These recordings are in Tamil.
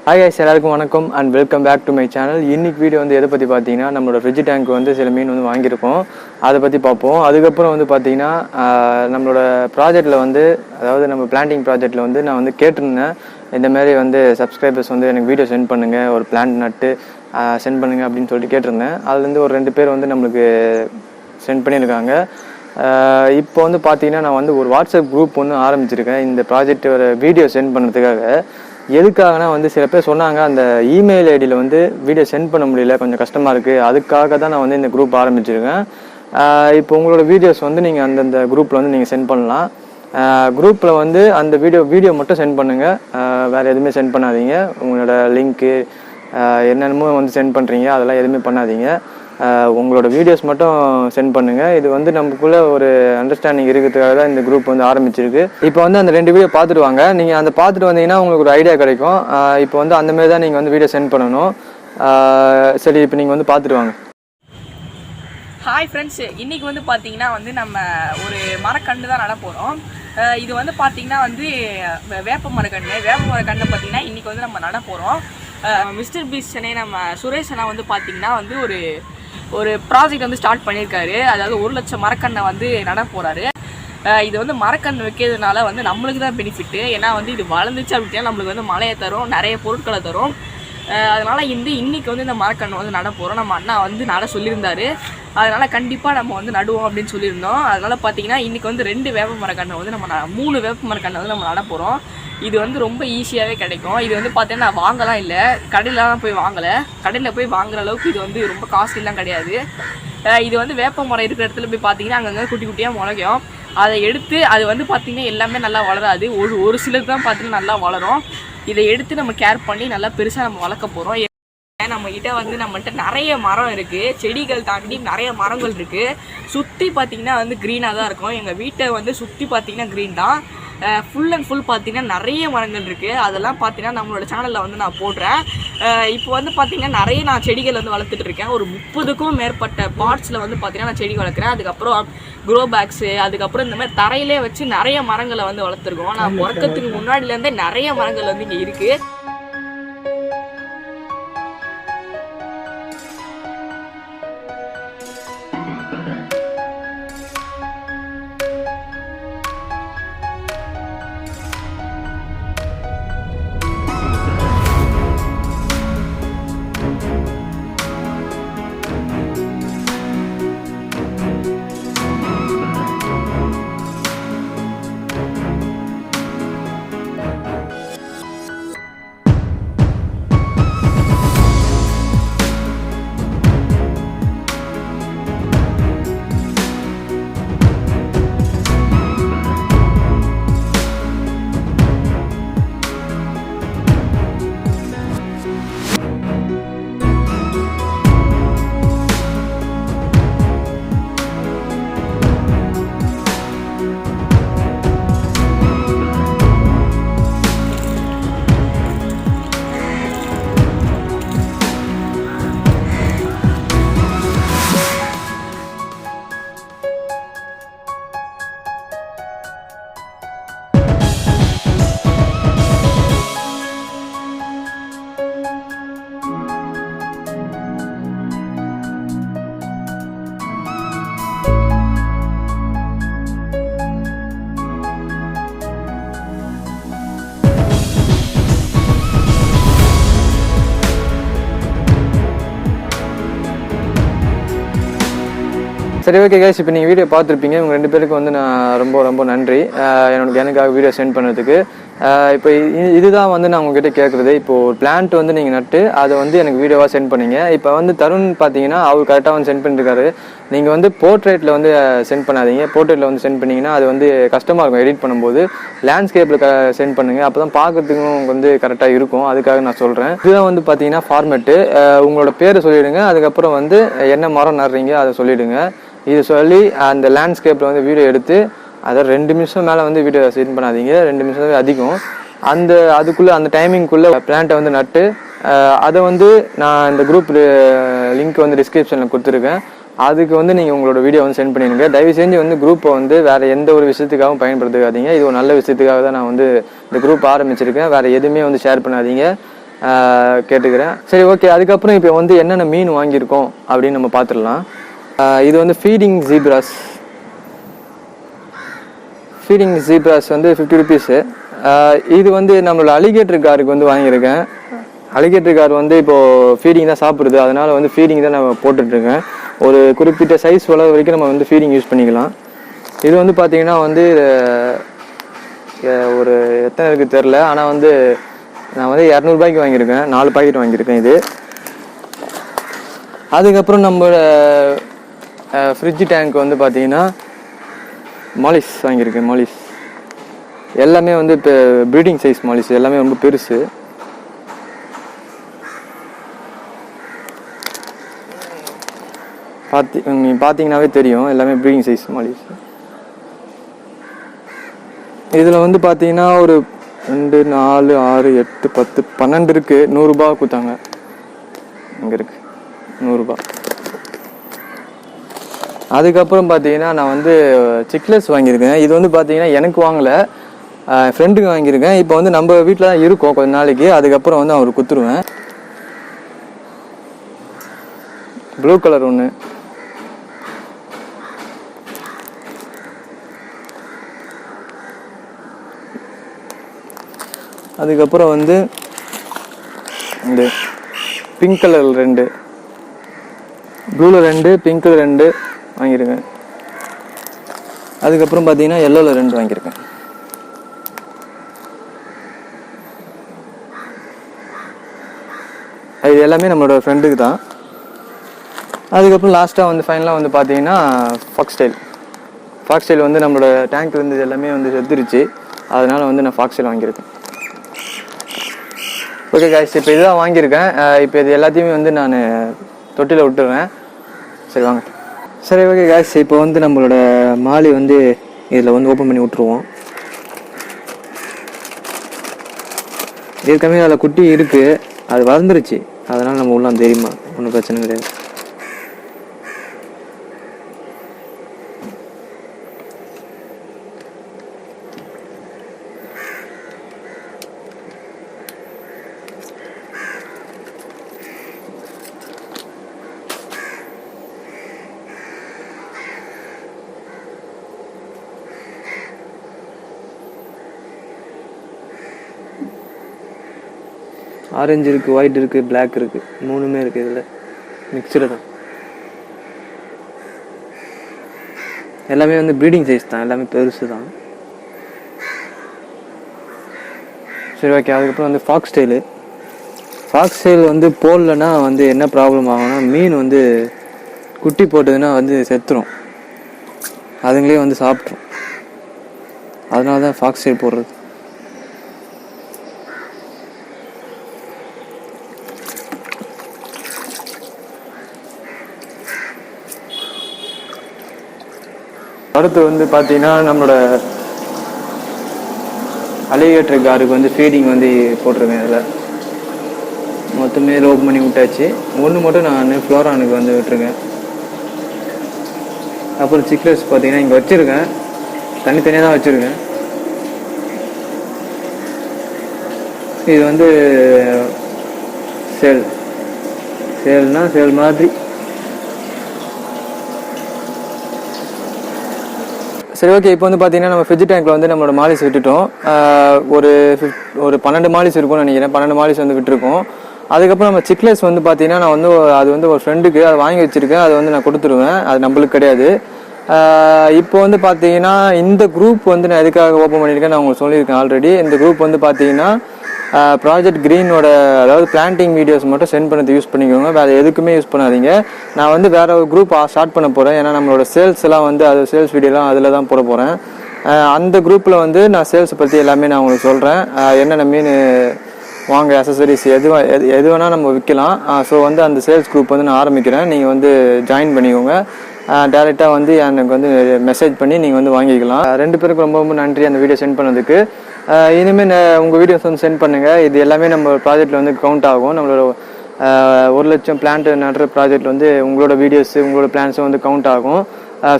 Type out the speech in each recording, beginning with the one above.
Hi guys, எல்லாருக்கும் வணக்கம் and welcome back to my channel. இன்னைக்கு வீடியோ வந்து எதை பற்றி பார்த்தீங்கன்னா நம்மளோட ஃப்ரிட்ஜ் டேங்க் வந்து சில மீன் வந்து வாங்கியிருக்கோம், அதை பற்றி பார்ப்போம். அதுக்கப்புறம் வந்து பார்த்தீங்கன்னா நம்மளோட ப்ராஜெக்டில் வந்து அதாவது நம்ம பிளான்டிங் ப்ராஜெக்டில் வந்து நான் வந்து கேட்டிருந்தேன், இந்த மாதிரி வந்து சப்ஸ்கிரைபர்ஸ் வந்து எனக்கு வீடியோ சென்ட் பண்ணுங்கள், ஒரு பிளான்ட் நட்டு சென்ட் பண்ணுங்கள் அப்படின்னு சொல்லிட்டு கேட்டிருந்தேன். அதுலேருந்து ஒரு 2 பேர் வந்து நம்மளுக்கு சென்ட் பண்ணியிருக்காங்க. இப்போ வந்து பார்த்தீங்கன்னா நான் வந்து ஒரு வாட்ஸ்அப் குரூப் ஒன்று ஆரம்பிச்சிருக்கேன் இந்த ப்ராஜெக்டோட வீடியோ சென்ட் பண்ணுறதுக்காக. எதுக்காகனா வந்து சில பேர் சொன்னாங்க அந்த இமெயில் ஐடியில் வந்து வீடியோ சென்ட் பண்ண முடியல, கொஞ்சம் கஷ்டமாக இருக்குது, அதுக்காக தான் நான் வந்து இந்த குரூப் ஆரம்பிச்சிருக்கேன். இப்போ உங்களோட வீடியோஸ் வந்து நீங்கள் அந்தந்த குரூப்பில் வந்து நீங்கள் சென்ட் பண்ணலாம். குரூப்பில் வந்து அந்த வீடியோ மட்டும் சென்ட் பண்ணுங்கள், வேறு எதுவுமே சென்ட் பண்ணாதீங்க. உங்களோட லிங்க்கு என்னென்னமோ வந்து சென்ட் பண்ணுறீங்க அதெல்லாம் எதுவுமே பண்ணாதீங்க, உங்களோட வீடியோஸ் மட்டும் சென்ட் பண்ணுங்கள். இது வந்து நமக்குள்ளே ஒரு அண்டர்ஸ்டாண்டிங் இருக்கிறதுக்காக தான் இந்த குரூப் வந்து ஆரம்பிச்சிருக்கு. இப்போ வந்து அந்த 2 வீடியோ பார்த்துட்டு வாங்க, நீங்கள் அந்த பார்த்துட்டு வந்தீங்கன்னா உங்களுக்கு ஒரு ஐடியா கிடைக்கும். இப்போ வந்து அந்த மாதிரி தான் நீங்கள் வந்து வீடியோ சென்ட் பண்ணணும். சரி, இப்போ நீங்கள் வந்து பார்த்துட்டு வாங்க. ஹாய் ஃப்ரெண்ட்ஸ், இன்றைக்கி வந்து பார்த்தீங்கன்னா வந்து நம்ம ஒரு மரக்கன்று தான் நட போகிறோம். இது வந்து பார்த்திங்கன்னா வந்து வேப்ப மரக்கன்று பார்த்திங்கன்னா இன்றைக்கி வந்து நம்ம நட போகிறோம். MrBeast சென்னை நம்ம சுரேஷ் அண்ணா வந்து பார்த்திங்கன்னா வந்து ஒரு ப்ராஜெக்ட் வந்து ஸ்டார்ட் பண்ணியிருக்காரு. அதாவது 1 லட்சம் மரக்கன்றை வந்து நட போகிறாரு. இது வந்து மரக்கன்று வைக்கிறதுனால வந்து நம்மளுக்கு தான் பெனிஃபிட்டு. ஏன்னா வந்து இது வளர்ந்துச்சு அப்படின்னா நம்மளுக்கு வந்து மழையை தரும், நிறைய பொருட்களை தரும். அதனால் இன்றைக்கி வந்து இந்த மரக்கன்று வந்து நட போகிறோம். நம்ம அண்ணா வந்து நட சொல்லியிருந்தார், அதனால் கண்டிப்பாக நம்ம வந்து நடுவோம் அப்படின்னு சொல்லியிருந்தோம். அதனால் பார்த்திங்கன்னா இன்றைக்கி வந்து 2 வேப்ப மரக்கன்றை வந்து நம்ம 3 வேப்ப மரக்கன்றை வந்து நம்ம நட போகிறோம். இது வந்து ரொம்ப ஈஸியாகவே கிடைக்கும். இது வந்து பார்த்தீங்கன்னா நான் வாங்கலாம் இல்லை, கடையிலலாம் போய் வாங்கலை. கடையில் போய் வாங்குற அளவுக்கு இது வந்து ரொம்ப காஸ்ட்லிலாம் கிடையாது. இது வந்து வேப்ப மரம் இருக்கிற இடத்துல போய் பார்த்தீங்கன்னா அங்கங்கே குட்டி குட்டியாக முளைக்கும். அதை எடுத்து அது வந்து பார்த்திங்கன்னா எல்லாமே நல்லா வளராது, ஒரு சிலது தான் பார்த்திங்கன்னா நல்லா வளரும். இதை எடுத்து நம்ம கேர் பண்ணி நல்லா பெருசாக நம்ம வளர்க்க போகிறோம். நம்மகிட்ட வந்து நம்மகிட்ட நிறைய மரம் இருக்குது, செடிகள் தாண்டி நிறைய மரங்கள் இருக்குது. சுற்றி பார்த்திங்கன்னா வந்து க்ரீனாக தான் இருக்கும். எங்கள் வீட்டை வந்து சுற்றி பார்த்திங்கன்னா க்ரீன் தான், ஃபுல் அண்ட் ஃபுல் பார்த்திங்கன்னா நிறைய மரங்கள் இருக்குது. அதெல்லாம் பார்த்திங்கன்னா நம்மளோட சேனலில் வந்து நான் போடுறேன். இப்போ வந்து பார்த்திங்கன்னா நிறைய நான் செடிகள் வந்து வளர்த்துட்டு இருக்கேன். ஒரு 30க்கும் மேற்பட்ட பாட்ஸில் வந்து பார்த்திங்கன்னா நான் செடி வளர்க்குறேன். அதுக்கப்புறம் க்ரோ பேக்ஸு, அதுக்கப்புறம் இந்த மாதிரி தரையிலே வச்சு நிறைய மரங்களை வந்து வளர்த்துருக்கோம். நான் பிறக்கிறதுக்கு முன்னாடிலேருந்தே நிறைய மரங்கள் வந்து இங்கே இருக்குது. சரி, ஓகே கைஸ், இப்போ நீங்கள் வீடியோ பார்த்துருப்பீங்க. உங்கள் 2 பேருக்கு வந்து நான் ரொம்ப நன்றி எனக்காக வீடியோ சென்ட் பண்ணதுக்கு. இப்போ இதுதான் வந்து நான் உங்ககிட்ட கேட்குறது. இப்போது ஒரு பிளான்ட் வந்து நீங்கள் நட்டு அதை வந்து எனக்கு வீடியோவாக சென்ட் பண்ணிங்க. இப்போ வந்து தருண் பார்த்தீங்கன்னா அவர் கரெக்டாக வந்து சென்ட் பண்ணியிருக்காரு. நீங்கள் வந்து போர்ட்ரேட்டில் வந்து சென்ட் பண்ணாதீங்க. போர்ட்ரேட்டில் வந்து சென்ட் பண்ணிங்கன்னா அது வந்து கஷ்டமாக இருக்கும் எடிட் பண்ணும்போது. லேண்ட்ஸ்கேப்பில் சென்ட் பண்ணுங்கள், அப்போ தான் பார்க்குறதுக்கும் வந்து கரெக்டாக இருக்கும். அதுக்காக நான் சொல்கிறேன். இதுதான் வந்து பார்த்தீங்கன்னா ஃபார்மேட்டு. உங்களோட பேரை சொல்லிவிடுங்க, அதுக்கப்புறம் வந்து என்ன மரம் நடுறீங்க அதை சொல்லிவிடுங்க. இது சொல்லி அந்த லேண்ட்ஸ்கேப்பில் வந்து வீடியோ எடுத்து அதை 2 நிமிஷம் மேலே வந்து வீடியோ சென்ட் பண்ணாதீங்க, 2 நிமிஷம் அதிகம். அதுக்குள்ளே அந்த டைமிங்குள்ளே பிளான்ட்டை வந்து நட்டு அதை வந்து நான் இந்த குரூப் லிங்க் வந்து டிஸ்கிரிப்ஷனில் கொடுத்துருக்கேன். அதுக்கு வந்து நீங்கள் உங்களோட வீடியோ வந்து சென்ட் பண்ணிடுங்க. தயவு செஞ்சு வந்து குரூப்பை வந்து வேறு எந்த ஒரு விஷயத்துக்காகவும் பயன்படுத்தாதீங்க. இது ஒரு நல்ல விஷயத்துக்காக தான் நான் வந்து இந்த குரூப் ஆரம்பிச்சிருக்கேன். வேறு எதுவுமே வந்து ஷேர் பண்ணாதீங்க. கேட்டுக்கிறேன். சரி, ஓகே. அதுக்கப்புறம் இப்போ வந்து என்னென்ன மீன் வாங்கியிருக்கோம் அப்படின்னு நம்ம பார்த்துடலாம். இது வந்து ஃபீடிங் ஜீப்ராஸ் வந்து 50 ருபீஸு. இது வந்து நம்மளோட அலிகேட்டர் காருக்கு வந்து வாங்கியிருக்கேன். அலிகேட்டர் கார் வந்து இப்போது ஃபீடிங் தான் சாப்பிடுது, அதனால் வந்து ஃபீடிங் தான் நான் போட்டுட்ருக்கேன். ஒரு குறிப்பிட்ட சைஸ் வளர வரைக்கும் நம்ம வந்து ஃபீடிங் யூஸ் பண்ணிக்கலாம். இது வந்து பார்த்திங்கன்னா வந்து ஒரு எத்தனை இருக்குது தெரில, ஆனால் வந்து நான் வந்து 200 ரூபாய்க்கு வாங்கியிருக்கேன். 4 பாக்கெட் வாங்கியிருக்கேன் இது. அதுக்கப்புறம் நம்மளோட ஃப்ரிட்ஜ் டேங்க் வந்து பார்த்திங்கன்னா மாலிஸ் வாங்கியிருக்கேன். மாலிஸ் எல்லாமே வந்து இப்போ ப்ரீடிங் சைஸ் மாலிஸ், எல்லாமே ரொம்ப பெருசு. பார்த்தீங்கன்னாவே தெரியும், எல்லாமே ப்ரீடிங் சைஸ் மாலிஸ். இதில் வந்து பார்த்தீங்கன்னா ஒரு 2, 4, 6, 8, 10, 12 இருக்குது. 100 ரூபா கொடுத்தாங்க. இங்கே இருக்குது 100 ரூபா. அதுக்கப்புறம் பார்த்தீங்கன்னா நான் வந்து சிக்லெட்ஸ் வாங்கியிருக்கேன். இது வந்து பார்த்தீங்கன்னா எனக்கு வாங்கலை, ஃப்ரெண்டுக்கு வாங்கியிருக்கேன். இப்போ வந்து நம்ம வீட்டில் தான் இருக்கோம் கொஞ்ச நாளைக்கு, அதுக்கப்புறம் வந்து அவருக்கு குத்துருவேன். ப்ளூ கலர் ஒன்று, அதுக்கப்புறம் வந்து இந்த பிங்க் கலர் 2, ப்ளூவில் 2, பிங்க்கில் 2 வாங்கியிருக்கேன். அதுக்கப்புறம் பார்த்தீங்கன்னா எல்லோவில் 2 வாங்கியிருக்கேன். இது எல்லாமே நம்மளோட ஃப்ரெண்டுக்கு தான். அதுக்கப்புறம் லாஸ்ட்டாக வந்து ஃபைனலாக வந்து பார்த்தீங்கன்னா ஃபாக்ஸ்டைல் வந்து நம்மளோட டேங்க் இருந்தது எல்லாமே வந்து செத்துருச்சு, அதனால் வந்து நான் ஃபாக்ஸ்டைல் வாங்கியிருக்கேன். ஓகே காய்ஸ், இப்போ இதுதான் வாங்கியிருக்கேன். இப்போ இது எல்லாத்தையுமே வந்து நான் தொட்டியில் விட்டுருவேன். சரி வாங்க. சரி, ஓகே காய்ஸ், இப்போ வந்து நம்மளோட மாலி வந்து இதில் வந்து ஓப்பன் பண்ணி விட்ருவோம். ஏற்கனவே அதில் குட்டி இருக்குது, அது வளர்ந்துருச்சு, அதனால் நம்ம உள்ளே தெரியுமா, ஒன்றும் பிரச்சனை கிடையாது. ஆரஞ்சு இருக்குது, ஒயிட் இருக்குது, பிளாக் இருக்குது, 3மே இருக்குது. இதில் மிக்சடு தான், எல்லாமே வந்து ப்ரீடிங் சைஸ் தான், எல்லாமே பெருசு தான். சரி, ஓகே. அதுக்கப்புறம் வந்து ஃபாக்ஸ்டைல் வந்து போடலன்னா வந்து என்ன ப்ராப்ளம் ஆகும்னா, மீன் வந்து குட்டி போட்டதுன்னா வந்து செத்துரும், அதுங்களே வந்து சாப்பிட்ரும். அதனால தான் ஃபாக்ஸ்டைல் போடுறது. அடுத்து வந்து பார்த்தீங்கன்னா நம்மளோட அலிகேட்டர் காருக்கு வந்து ஃபீடிங் வந்து போட்டிருக்கேன். இதில் மொத்தமே ஓப்பன் பண்ணி விட்டாச்சு. ஒன்று மட்டும் நான் ஃப்ளோரானுக்கு வந்து விட்டுருக்கேன். அப்புறம் சிக்லெட்ஸ் பார்த்தீங்கன்னா இங்கே வச்சுருக்கேன், தனித்தனியாக தான் வச்சுருக்கேன். இது வந்து சேல் மாதிரி. சரி, ஓகே. இப்போ வந்து பார்த்தீங்கன்னா நம்ம ஃப்ரிட்ஜ் டேங்க்கில் வந்து நம்மளோட மாலிஸ் விட்டுட்டோம். ஒரு 12 மாலிஸ் இருக்கும்னு நினைக்கிறேன். 12 மாலிஸ் வந்து விட்டுருக்கோம். அதுக்கப்புறம் நம்ம சிக்லெட்ஸ் வந்து பார்த்தீங்கன்னா நான் வந்து அது வந்து ஒரு ஃப்ரெண்டுக்கு அதை வாங்கி வச்சுருக்கேன், அதை வந்து நான் கொடுத்துருவேன், அது நம்மளுக்கு கிடையாது. இப்போ வந்து பார்த்தீங்கன்னா இந்த குரூப் வந்து நான் எதுக்காக ஓப்பன் பண்ணியிருக்கேன் நான் உங்களுக்கு சொல்லியிருக்கேன் ஆல்ரெடி. இந்த குரூப் வந்து பார்த்தீங்கன்னா ப்ராஜெக்ட் க்ரீனோட, அதாவது பிளான்டிங் வீடியோஸ் மட்டும் சென்ட் பண்ணது யூஸ் பண்ணிக்கோங்க, வேறு எதுக்குமே யூஸ் பண்ணாதீங்க. நான் வந்து வேறு ஒரு குரூப் ஸ்டார்ட் பண்ண போகிறேன், ஏன்னா நம்மளோட சேல்ஸ் எல்லாம் வந்து அது சேல்ஸ் வீடியோலாம் அதில் தான் போட போகிறேன். அந்த குரூப்பில் வந்து நான் சேல்ஸை பற்றி எல்லாமே நான் உங்களுக்கு சொல்கிறேன். என்னென்ன மீன் வாங்க, அசசரிஸ் எது வேணால் நம்ம விற்கலாம். ஸோ வந்து அந்த சேல்ஸ் குரூப் வந்து நான் ஆரம்பிக்கிறேன், நீங்கள் வந்து ஜாயின் பண்ணிக்கோங்க. டேரெக்டாக வந்து எனக்கு வந்து மெசேஜ் பண்ணி நீங்கள் வந்து வாங்கிக்கலாம். 2 பேருக்கு ரொம்ப ரொம்ப நன்றி அந்த வீடியோ சென்ட் பண்ணதுக்கு. இனிமேல் உங்கள் வீடியோஸ் வந்து சென்ட் பண்ணுங்கள். இது எல்லாமே நம்ம ப்ராஜெக்டில் வந்து கவுண்ட் ஆகும். நம்மளோட 1 லட்சம் பிளான்ட் நடுற ப்ராஜெக்ட் வந்து உங்களோட வீடியோஸு உங்களோட பிளான்ஸும் வந்து கவுண்ட் ஆகும்.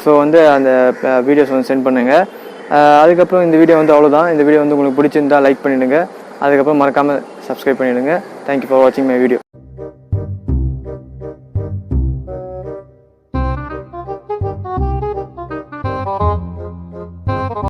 ஸோ வந்து அந்த வீடியோஸ் வந்து சென்ட் பண்ணுங்கள். அதுக்கப்புறம் இந்த வீடியோ வந்து அவ்வளோதான். இந்த வீடியோ வந்து உங்களுக்கு பிடிச்சிருந்தா லைக் பண்ணிவிடுங்க. அதுக்கப்புறம் மறக்காமல் சப்ஸ்கிரைப் பண்ணிவிடுங்க. தேங்க்யூ ஃபார் வாட்சிங் மை வீடியோ.